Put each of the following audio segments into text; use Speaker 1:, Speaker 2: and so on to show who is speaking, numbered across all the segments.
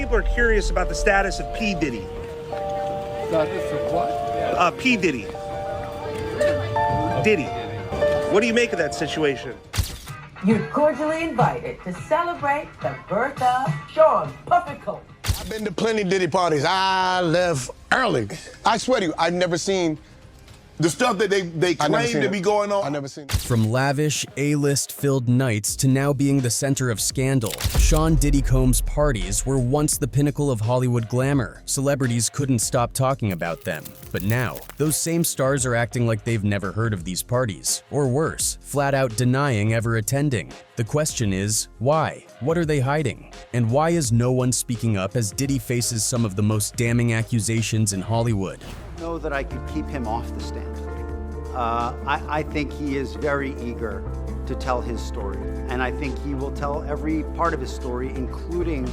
Speaker 1: people are curious about the status of P. Diddy.
Speaker 2: Status of what?
Speaker 1: P. Diddy. Diddy. What do you make of that situation?
Speaker 3: You're cordially invited to celebrate the birth of Sean Puffy-Coat.
Speaker 4: I've been to plenty Diddy parties. I left early. I swear to you, I've never seen the stuff that they claim to be going on. I've never seen it.
Speaker 5: From lavish, A-list filled nights to now being the center of scandal, Sean Diddy Combs' parties were once the pinnacle of Hollywood glamour. Celebrities couldn't stop talking about them. But now, those same stars are acting like they've never heard of these parties, or worse, flat out denying ever attending. The question is, why? What are they hiding? And why is no one speaking up as Diddy faces some of the most damning accusations in Hollywood?
Speaker 6: Know that I could keep him off the stand. I think he is very eager to tell his story, and I think he will tell every part of his story, including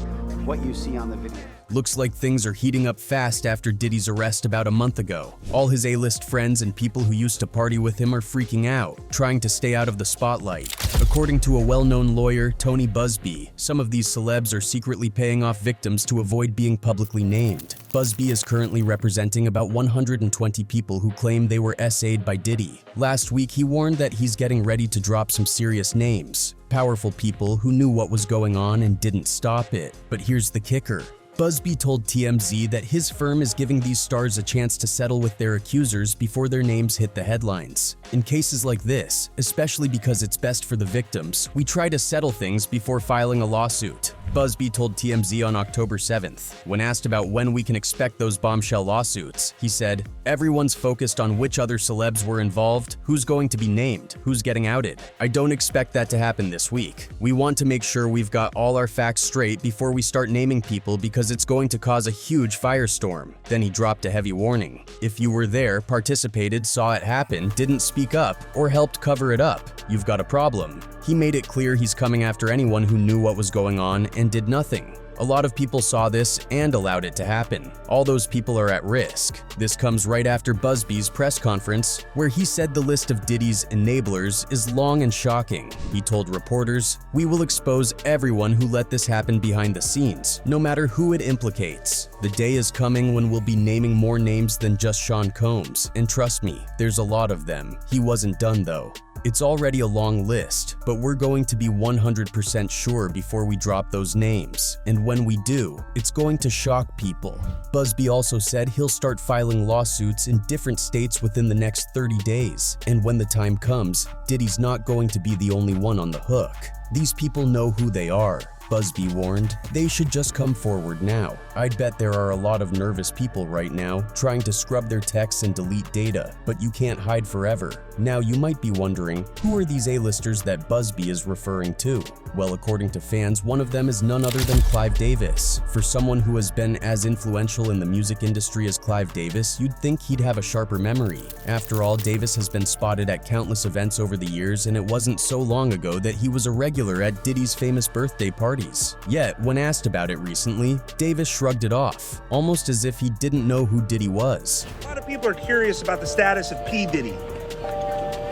Speaker 6: what you see on the video.
Speaker 5: Looks like things are heating up fast after Diddy's arrest about a month ago. All his A-list friends and people who used to party with him are freaking out, trying to stay out of the spotlight. According to a well-known lawyer, Tony Buzbee, some of these celebs are secretly paying off victims to avoid being publicly named. Buzbee is currently representing about 120 people who claim they were SA'd by Diddy. Last week, he warned that he's getting ready to drop some serious names. Powerful people who knew what was going on and didn't stop it. But here's the kicker. Buzbee told TMZ that his firm is giving these stars a chance to settle with their accusers before their names hit the headlines. In cases like this, especially because it's best for the victims, we try to settle things before filing a lawsuit. Buzbee told TMZ on October 7th. When asked about when we can expect those bombshell lawsuits, he said, "Everyone's focused on which other celebs were involved, who's going to be named, who's getting outed. I don't expect that to happen this week. We want to make sure we've got all our facts straight before we start naming people because it's going to cause a huge firestorm." Then he dropped a heavy warning. If you were there, participated, saw it happen, didn't speak up, or helped cover it up, you've got a problem. He made it clear he's coming after anyone who knew what was going on and did nothing. A lot of people saw this and allowed it to happen. All those people are at risk. This comes right after Buzbee's press conference, where he said the list of Diddy's enablers is long and shocking. He told reporters, "We will expose everyone who let this happen behind the scenes, no matter who it implicates. The day is coming when we'll be naming more names than just Sean Combs, and trust me, there's a lot of them." He wasn't done though. It's already a long list, but we're going to be 100% sure before we drop those names. And when we do, it's going to shock people. Buzbee also said he'll start filing lawsuits in different states within the next 30 days. And when the time comes, Diddy's not going to be the only one on the hook. These people know who they are. Buzbee warned, they should just come forward now. I'd bet there are a lot of nervous people right now trying to scrub their texts and delete data, but you can't hide forever. Now you might be wondering, who are these A-listers that Buzbee is referring to? Well, according to fans, one of them is none other than Clive Davis. For someone who has been as influential in the music industry as Clive Davis, you'd think he'd have a sharper memory. After all, Davis has been spotted at countless events over the years, and it wasn't so long ago that he was a regular at Diddy's famous birthday parties. Yet, when asked about it recently, Davis shrugged it off, almost as if he didn't know who Diddy was.
Speaker 1: A lot of people are curious about the status of P. Diddy.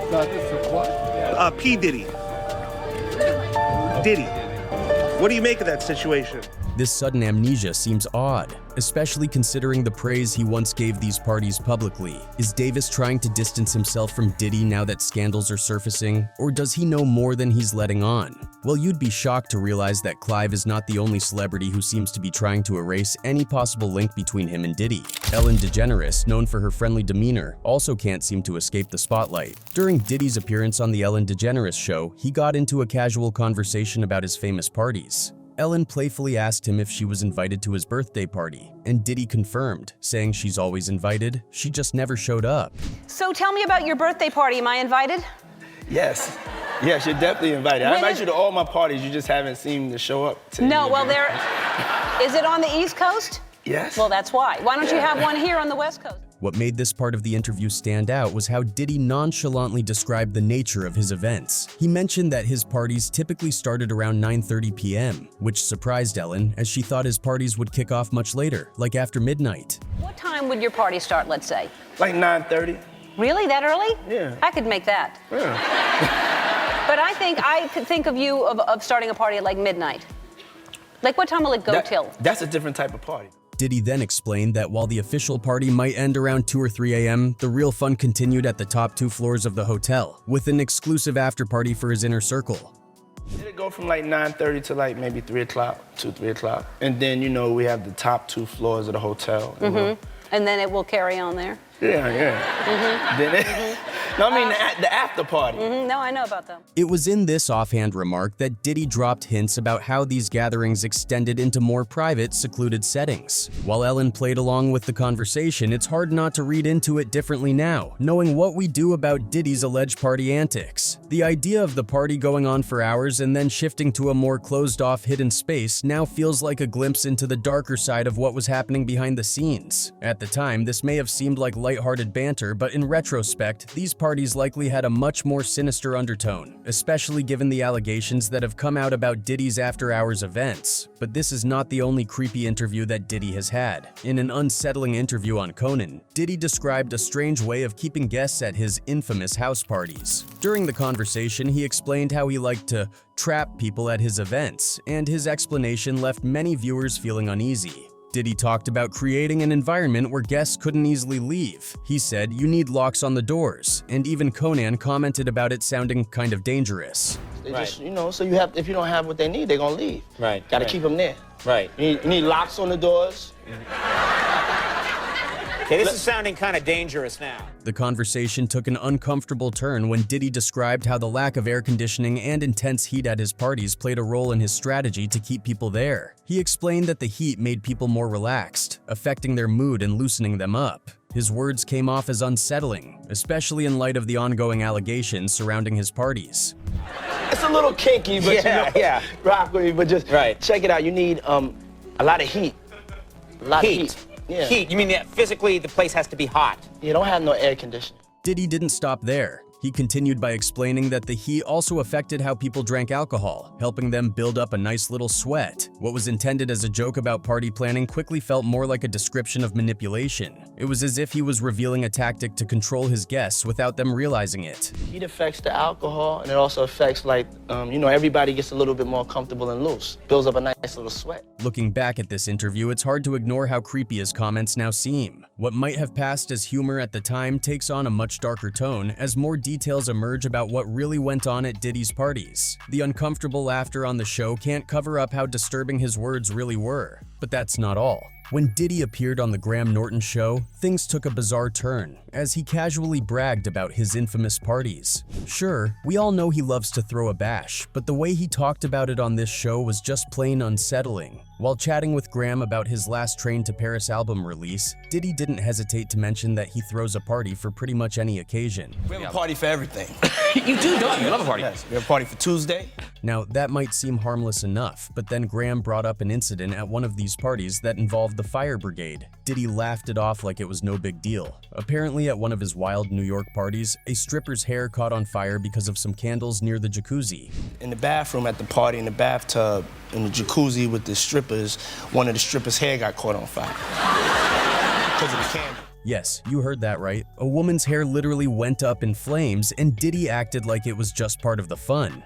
Speaker 2: Status of what?
Speaker 1: P. Diddy. Diddy. What do you make of that situation?
Speaker 5: This sudden amnesia seems odd, especially considering the praise he once gave these parties publicly. Is Davis trying to distance himself from Diddy now that scandals are surfacing, or does he know more than he's letting on? Well, you'd be shocked to realize that Clive is not the only celebrity who seems to be trying to erase any possible link between him and Diddy. Ellen DeGeneres, known for her friendly demeanor, also can't seem to escape the spotlight. During Diddy's appearance on the Ellen DeGeneres show, he got into a casual conversation about his famous parties. Ellen playfully asked him if she was invited to his birthday party, and Diddy confirmed, saying she's always invited, she just never showed up.
Speaker 7: So tell me about your birthday party, am I invited?
Speaker 8: Yes. Yes, you're definitely invited. I invite you to all my parties, you just haven't seemed to show up to
Speaker 7: No,
Speaker 8: any
Speaker 7: well
Speaker 8: of them.
Speaker 7: is it on the East Coast?
Speaker 8: Yes.
Speaker 7: Well, that's why. Why don't you have one here on the West Coast?
Speaker 5: What made this part of the interview stand out was how Diddy nonchalantly described the nature of his events. He mentioned that his parties typically started around 9:30 p.m., which surprised Ellen, as she thought his parties would kick off much later, like after midnight.
Speaker 7: What time would your party start, let's say?
Speaker 8: Like 9:30.
Speaker 7: Really, that early?
Speaker 8: Yeah.
Speaker 7: I could make that.
Speaker 8: Yeah.
Speaker 7: But I could think of you of starting a party at like midnight. Like, what time will it go till?
Speaker 8: That's a different type of party.
Speaker 5: Diddy then explained that while the official party might end around 2 or 3 a.m., the real fun continued at the top 2 floors of the hotel, with an exclusive after-party for his inner circle.
Speaker 8: It'll go from like 9:30 to like maybe 3 o'clock, 2, 3 o'clock. And then, you know, we have the top 2 floors of the hotel.
Speaker 7: And then it will carry on there?
Speaker 8: Yeah. Then no, I mean the after party.
Speaker 7: No, I know about them.
Speaker 5: It was in this offhand remark that Diddy dropped hints about how these gatherings extended into more private, secluded settings. While Ellen played along with the conversation, it's hard not to read into it differently now, knowing what we do about Diddy's alleged party antics. The idea of the party going on for hours and then shifting to a more closed-off hidden space now feels like a glimpse into the darker side of what was happening behind the scenes. At the time, this may have seemed like lighthearted banter, but in retrospect, these parties likely had a much more sinister undertone, especially given the allegations that have come out about Diddy's after-hours events. But this is not the only creepy interview that Diddy has had. In an unsettling interview on Conan, Diddy described a strange way of keeping guests at his infamous house parties. During the conversation, he explained how he liked to trap people at his events, and his explanation left many viewers feeling uneasy. Diddy talked about creating an environment where guests couldn't easily leave. He said, "You need locks on the doors," and even Conan commented about it sounding kind of dangerous.
Speaker 8: They just, you know, so you have, if you don't have what they need, they're gonna leave.
Speaker 9: Right.
Speaker 8: Gotta keep them there.
Speaker 9: Right.
Speaker 8: You need locks on the doors.
Speaker 9: Okay, this is sounding kind of dangerous now.
Speaker 5: The conversation took an uncomfortable turn when Diddy described how the lack of air conditioning and intense heat at his parties played a role in his strategy to keep people there. He explained that the heat made people more relaxed, affecting their mood and loosening them up. His words came off as unsettling, especially in light of the ongoing allegations surrounding his parties.
Speaker 8: It's a little kinky, but
Speaker 9: yeah.
Speaker 8: Rock with me, but just check it out. You need a lot of heat. A lot of heat. Yeah.
Speaker 9: Heat, you mean that physically the place has to be hot?
Speaker 8: You don't have no air conditioning.
Speaker 5: Diddy didn't stop there. He continued by explaining that the heat also affected how people drank alcohol, helping them build up a nice little sweat. What was intended as a joke about party planning quickly felt more like a description of manipulation. It was as if he was revealing a tactic to control his guests without them realizing it.
Speaker 8: Heat affects the alcohol, and it also affects, like, you know, everybody gets a little bit more comfortable and loose. Builds up a nice little sweat.
Speaker 5: Looking back at this interview, it's hard to ignore how creepy his comments now seem. What might have passed as humor at the time takes on a much darker tone as more details emerge about what really went on at Diddy's parties. The uncomfortable laughter on the show can't cover up how disturbing his words really were. But that's not all. When Diddy appeared on the Graham Norton show, things took a bizarre turn, as he casually bragged about his infamous parties. Sure, we all know he loves to throw a bash, but the way he talked about it on this show was just plain unsettling. While chatting with Graham about his last Train to Paris album release, Diddy didn't hesitate to mention that he throws a party for pretty much any occasion.
Speaker 8: We have a party for everything.
Speaker 9: You do, don't you? You love a party.
Speaker 8: Yes, we have a party for Tuesday.
Speaker 5: Now, that might seem harmless enough, but then Graham brought up an incident at one of these parties that involved the fire brigade. Diddy laughed it off like it was no big deal. Apparently, at one of his wild New York parties, a stripper's hair caught on fire because of some candles near the jacuzzi.
Speaker 8: In the bathroom at the party, in the bathtub, in the jacuzzi with the strippers, one of the strippers' hair got caught on fire because of the candle.
Speaker 5: Yes, you heard that right. A woman's hair literally went up in flames, and Diddy acted like it was just part of the fun.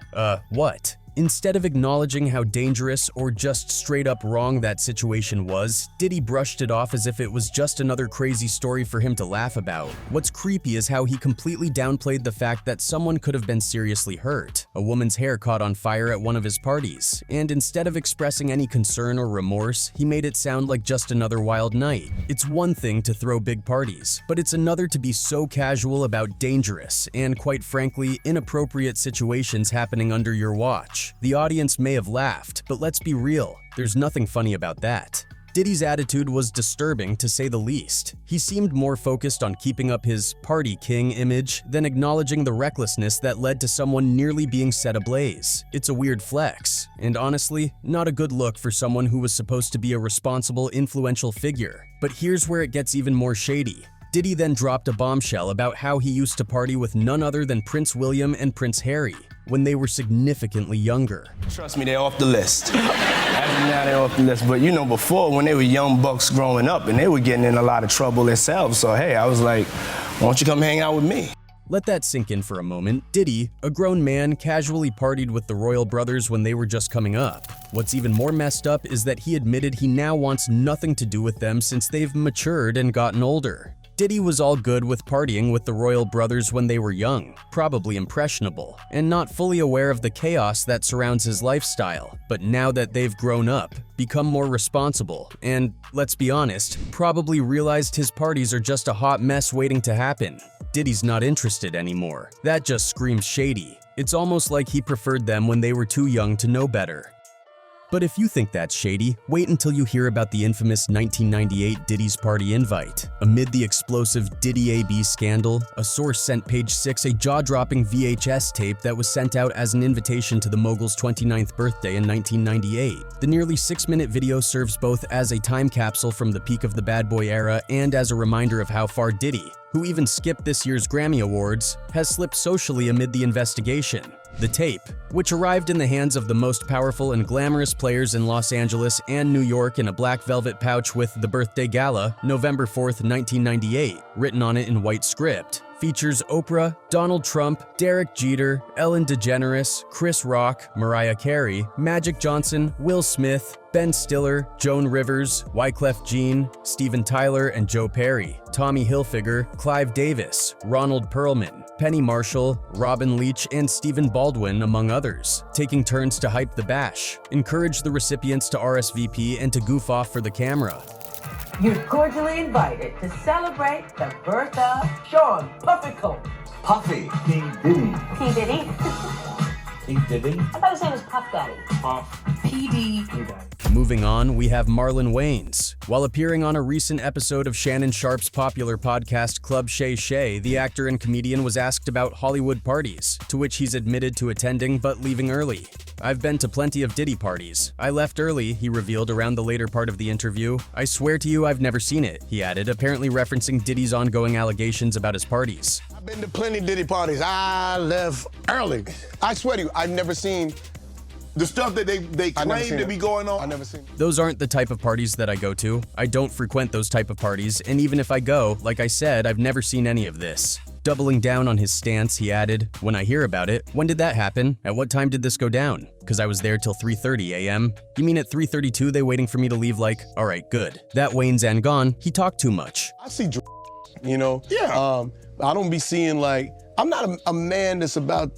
Speaker 5: What? Instead of acknowledging how dangerous or just straight up wrong that situation was, Diddy brushed it off as if it was just another crazy story for him to laugh about. What's creepy is how he completely downplayed the fact that someone could have been seriously hurt. A woman's hair caught on fire at one of his parties, and instead of expressing any concern or remorse, he made it sound like just another wild night. It's one thing to throw big parties, but it's another to be so casual about dangerous and, quite frankly, inappropriate situations happening under your watch. The audience may have laughed, but let's be real, there's nothing funny about that. Diddy's attitude was disturbing, to say the least. He seemed more focused on keeping up his party king image than acknowledging the recklessness that led to someone nearly being set ablaze. It's a weird flex, and honestly, not a good look for someone who was supposed to be a responsible, influential figure. But here's where it gets even more shady. Diddy then dropped a bombshell about how he used to party with none other than Prince William and Prince Harry when they were significantly younger.
Speaker 8: Trust me, they're off the list. As of now, they're off the list. But you know, before, when they were young bucks growing up and they were getting in a lot of trouble themselves, so hey, I was like, why don't you come hang out with me?
Speaker 5: Let that sink in for a moment. Diddy, a grown man, casually partied with the royal brothers when they were just coming up. What's even more messed up is that he admitted he now wants nothing to do with them since they've matured and gotten older. Diddy was all good with partying with the royal brothers when they were young, probably impressionable, and not fully aware of the chaos that surrounds his lifestyle. But now that they've grown up, become more responsible, and, let's be honest, probably realized his parties are just a hot mess waiting to happen, Diddy's not interested anymore. That just screams shady. It's almost like he preferred them when they were too young to know better. But if you think that's shady, wait until you hear about the infamous 1998 Diddy's Party invite. Amid the explosive Diddy AB scandal, a source sent Page 6 a jaw-dropping VHS tape that was sent out as an invitation to the mogul's 29th birthday in 1998. The nearly 6-minute video serves both as a time capsule from the peak of the bad boy era and as a reminder of how far Diddy, who even skipped this year's Grammy Awards, has slipped socially amid the investigation. The tape, which arrived in the hands of the most powerful and glamorous players in Los Angeles and New York in a black velvet pouch with The Birthday Gala, November 4th, 1998, written on it in white script, features Oprah, Donald Trump, Derek Jeter, Ellen DeGeneres, Chris Rock, Mariah Carey, Magic Johnson, Will Smith, Ben Stiller, Joan Rivers, Wyclef Jean, Steven Tyler and Joe Perry, Tommy Hilfiger, Clive Davis, Ronald Perlman, Penny Marshall, Robin Leach, and Stephen Baldwin, among others, taking turns to hype the bash, encourage the recipients to RSVP and to goof off for the camera.
Speaker 3: You're cordially invited to celebrate the birth of Sean Puffy
Speaker 10: Puffy. King Diddy.
Speaker 7: P. Diddy?
Speaker 10: King Diddy.
Speaker 7: I thought his name was Puff Daddy.
Speaker 10: Puff.
Speaker 3: PD.
Speaker 5: Moving on, we have Marlon Wayans. While appearing on a recent episode of Shannon Sharpe's popular podcast Club Shay Shay, the actor and comedian was asked about Hollywood parties, to which he's admitted to attending but leaving early. "I've been to plenty of Diddy parties. I left early," he revealed around the later part of the interview. "I swear to you I've never seen it," he added, apparently referencing Diddy's ongoing allegations about his parties.
Speaker 4: I've been to plenty Diddy parties. I left early. I swear to you, I've never seen the stuff that they claim to be going on.
Speaker 5: I've never seen it. Those aren't the type of parties that I go to. I don't frequent those type of parties, and even if I go, like I said, I've never seen any of this. Doubling down on his stance, he added, "When I hear about it, when did that happen? At what time did this go down? Because I was there till 3:30 a.m. You mean at 3:32 they waiting for me to leave like, alright, good. That Wayne's and gone, he talked too much."
Speaker 4: I see, you know? Yeah. I don't be seeing like, I'm not a man that's about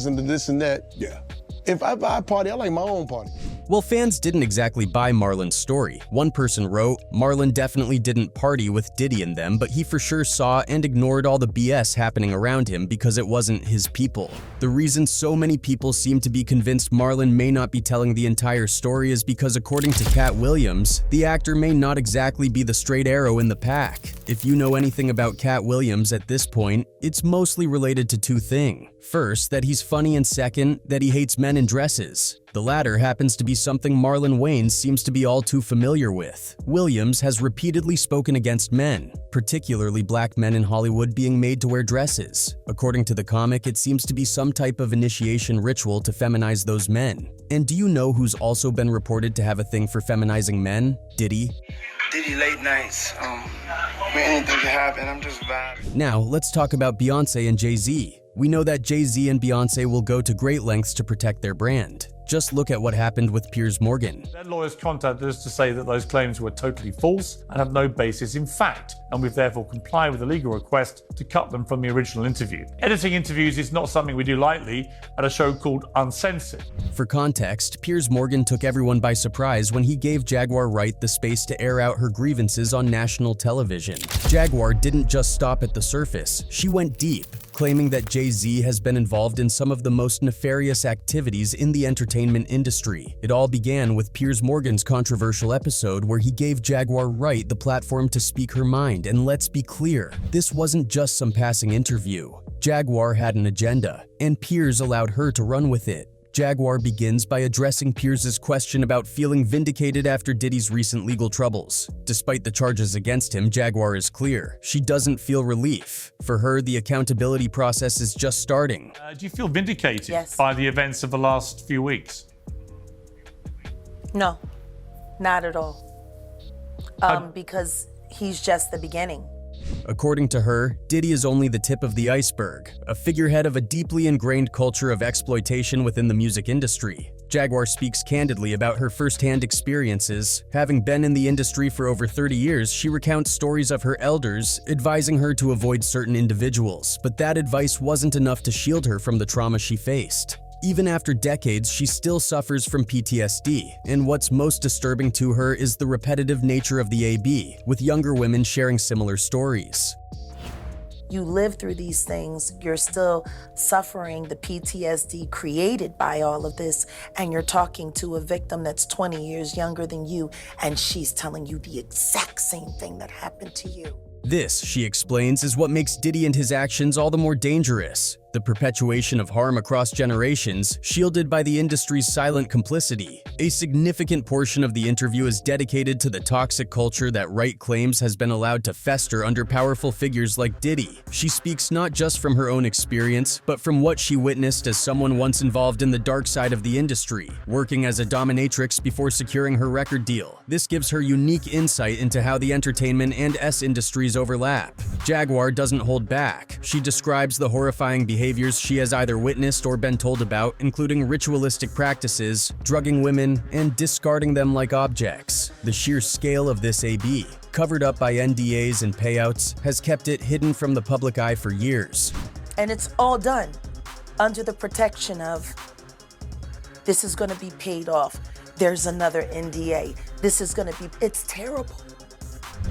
Speaker 4: and this and that. Yeah. If I buy a party, I like my own party.
Speaker 5: Well, fans didn't exactly buy Marlon's story. One person wrote, "Marlon definitely didn't party with Diddy and them, but he for sure saw and ignored all the BS happening around him because it wasn't his people." The reason so many people seem to be convinced Marlon may not be telling the entire story is because, according to Cat Williams, the actor may not exactly be the straight arrow in the pack. If you know anything about Cat Williams at this point, it's mostly related to two things. First, that he's funny, and second, that he hates men in dresses. The latter happens to be something Marlon Wayne seems to be all too familiar with. Williams has repeatedly spoken against men, particularly black men in Hollywood being made to wear dresses. According to the comic, it seems to be some type of initiation ritual to feminize those men. And do you know who's also been reported to have a thing for feminizing men? Diddy.
Speaker 11: Diddy late nights, anything can happen, I'm just vibing.
Speaker 5: Now, let's talk about Beyonce and Jay-Z. We know that Jay-Z and Beyonce will go to great lengths to protect their brand. Just look at what happened with Piers Morgan.
Speaker 12: Their lawyers contacted us to say that those claims were totally false and have no basis in fact, and we've therefore complied with the legal request to cut them from the original interview. Editing interviews is not something we do lightly at a show called Uncensored.
Speaker 5: For context, Piers Morgan took everyone by surprise when he gave Jaguar Wright the space to air out her grievances on national television. Jaguar didn't just stop at the surface, she went deep, claiming that Jay-Z has been involved in some of the most nefarious activities in the entertainment industry. It all began with Piers Morgan's controversial episode where he gave Jaguar Wright the platform to speak her mind, and let's be clear, this wasn't just some passing interview. Jaguar had an agenda, and Piers allowed her to run with it. Jaguar begins by addressing Piers' question about feeling vindicated after Diddy's recent legal troubles. Despite the charges against him, Jaguar is clear. She doesn't feel relief. For her, the accountability process is just starting.
Speaker 12: Do you feel vindicated
Speaker 13: Yes.
Speaker 12: by the events of the last few weeks?
Speaker 13: No, not at all. Because he's just the beginning.
Speaker 5: According to her, Diddy is only the tip of the iceberg, a figurehead of a deeply ingrained culture of exploitation within the music industry. Jaguar speaks candidly about her first-hand experiences. Having been in the industry for over 30 years, she recounts stories of her elders advising her to avoid certain individuals, but that advice wasn't enough to shield her from the trauma she faced. Even after decades, she still suffers from PTSD, and what's most disturbing to her is the repetitive nature of the AB, with younger women sharing similar stories.
Speaker 13: You live through these things, you're still suffering the PTSD created by all of this, and you're talking to a victim that's 20 years younger than you, and she's telling you the exact same thing that happened to you.
Speaker 5: This, she explains, is what makes Diddy and his actions all the more dangerous. The perpetuation of harm across generations, shielded by the industry's silent complicity. A significant portion of the interview is dedicated to the toxic culture that Wright claims has been allowed to fester under powerful figures like Diddy. She speaks not just from her own experience, but from what she witnessed as someone once involved in the dark side of the industry, working as a dominatrix before securing her record deal. This gives her unique insight into how the entertainment and industries overlap. Jaguar doesn't hold back. She describes the horrifying behaviors she has either witnessed or been told about, including ritualistic practices, drugging women, and discarding them like objects. The sheer scale of this AB, covered up by NDAs and payouts, has kept it hidden from the public eye for years.
Speaker 13: And it's all done under the protection of, this is gonna be paid off, there's another NDA, this is gonna be, it's terrible.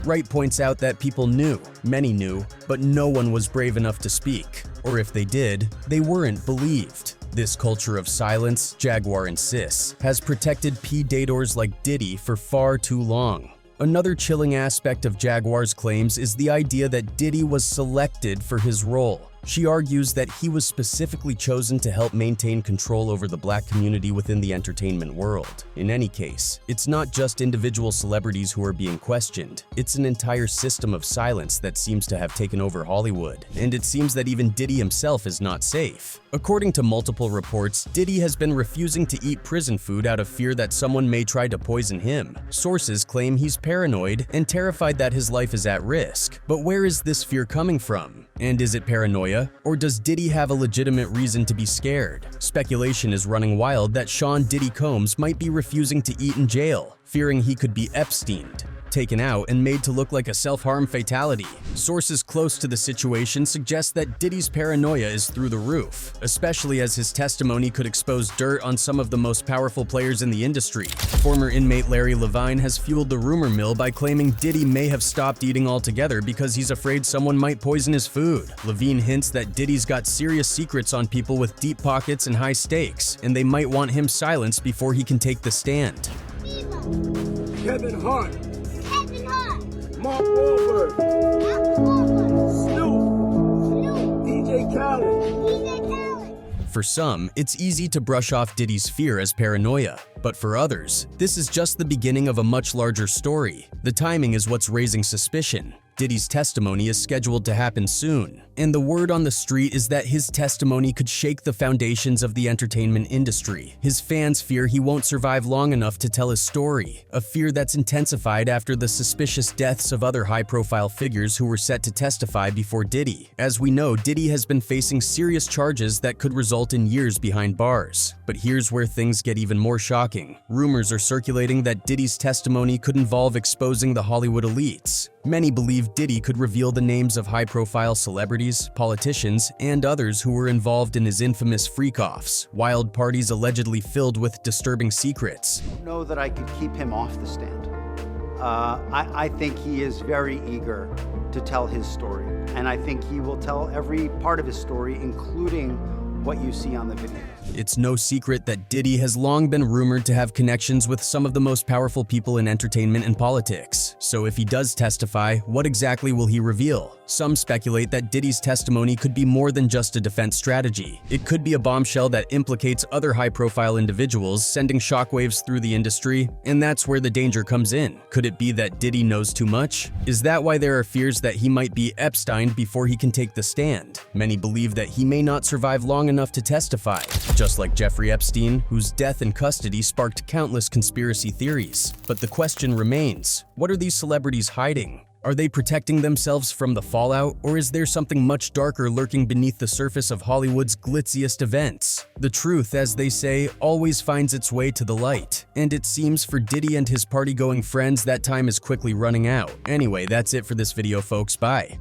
Speaker 5: Wright points out that people knew, many knew, but no one was brave enough to speak. Or if they did, they weren't believed. This culture of silence, Jaguar insists, has protected P-dators like Diddy for far too long. Another chilling aspect of Jaguar's claims is the idea that Diddy was selected for his role. She argues that he was specifically chosen to help maintain control over the black community within the entertainment world. In any case, it's not just individual celebrities who are being questioned, it's an entire system of silence that seems to have taken over Hollywood, and it seems that even Diddy himself is not safe. According to multiple reports, Diddy has been refusing to eat prison food out of fear that someone may try to poison him. Sources claim he's paranoid and terrified that his life is at risk. But where is this fear coming from? And is it paranoia? Or does Diddy have a legitimate reason to be scared? Speculation is running wild that Sean Diddy Combs might be refusing to eat in jail, fearing he could be Epsteined, taken out and made to look like a self-harm fatality. Sources close to the situation suggest that Diddy's paranoia is through the roof, especially as his testimony could expose dirt on some of the most powerful players in the industry. Former inmate Larry Levine has fueled the rumor mill by claiming Diddy may have stopped eating altogether because he's afraid someone might poison his food. Levine hints that Diddy's got serious secrets on people with deep pockets and high stakes, and they might want him silenced before he can take the stand.
Speaker 2: Kevin Hart. Mark Wahlberg. Snoop. DJ Khaled.
Speaker 5: For some, it's easy to brush off Diddy's fear as paranoia, but for others, this is just the beginning of a much larger story. The timing is what's raising suspicion. Diddy's testimony is scheduled to happen soon, and the word on the street is that his testimony could shake the foundations of the entertainment industry. His fans fear he won't survive long enough to tell his story, a fear that's intensified after the suspicious deaths of other high-profile figures who were set to testify before Diddy. As we know, Diddy has been facing serious charges that could result in years behind bars. But here's where things get even more shocking. Rumors are circulating that Diddy's testimony could involve exposing the Hollywood elites. Many believe Diddy could reveal the names of high-profile celebrities, politicians, and others who were involved in his infamous freak-offs, wild parties allegedly filled with disturbing secrets.
Speaker 6: I don't know that I could keep him off the stand. I think he is very eager to tell his story, and I think he will tell every part of his story, including what you see on the video.
Speaker 5: It's no secret that Diddy has long been rumored to have connections with some of the most powerful people in entertainment and politics. So if he does testify, what exactly will he reveal? Some speculate that Diddy's testimony could be more than just a defense strategy. It could be a bombshell that implicates other high-profile individuals, sending shockwaves through the industry, and that's where the danger comes in. Could it be that Diddy knows too much? Is that why there are fears that he might be Epstein before he can take the stand? Many believe that he may not survive long enough to testify, just like Jeffrey Epstein, whose death in custody sparked countless conspiracy theories. But the question remains, what are these celebrities hiding? Are they protecting themselves from the fallout, or is there something much darker lurking beneath the surface of Hollywood's glitziest events? The truth, as they say, always finds its way to the light, and it seems for Diddy and his party-going friends that time is quickly running out. Anyway, that's it for this video, folks. Bye.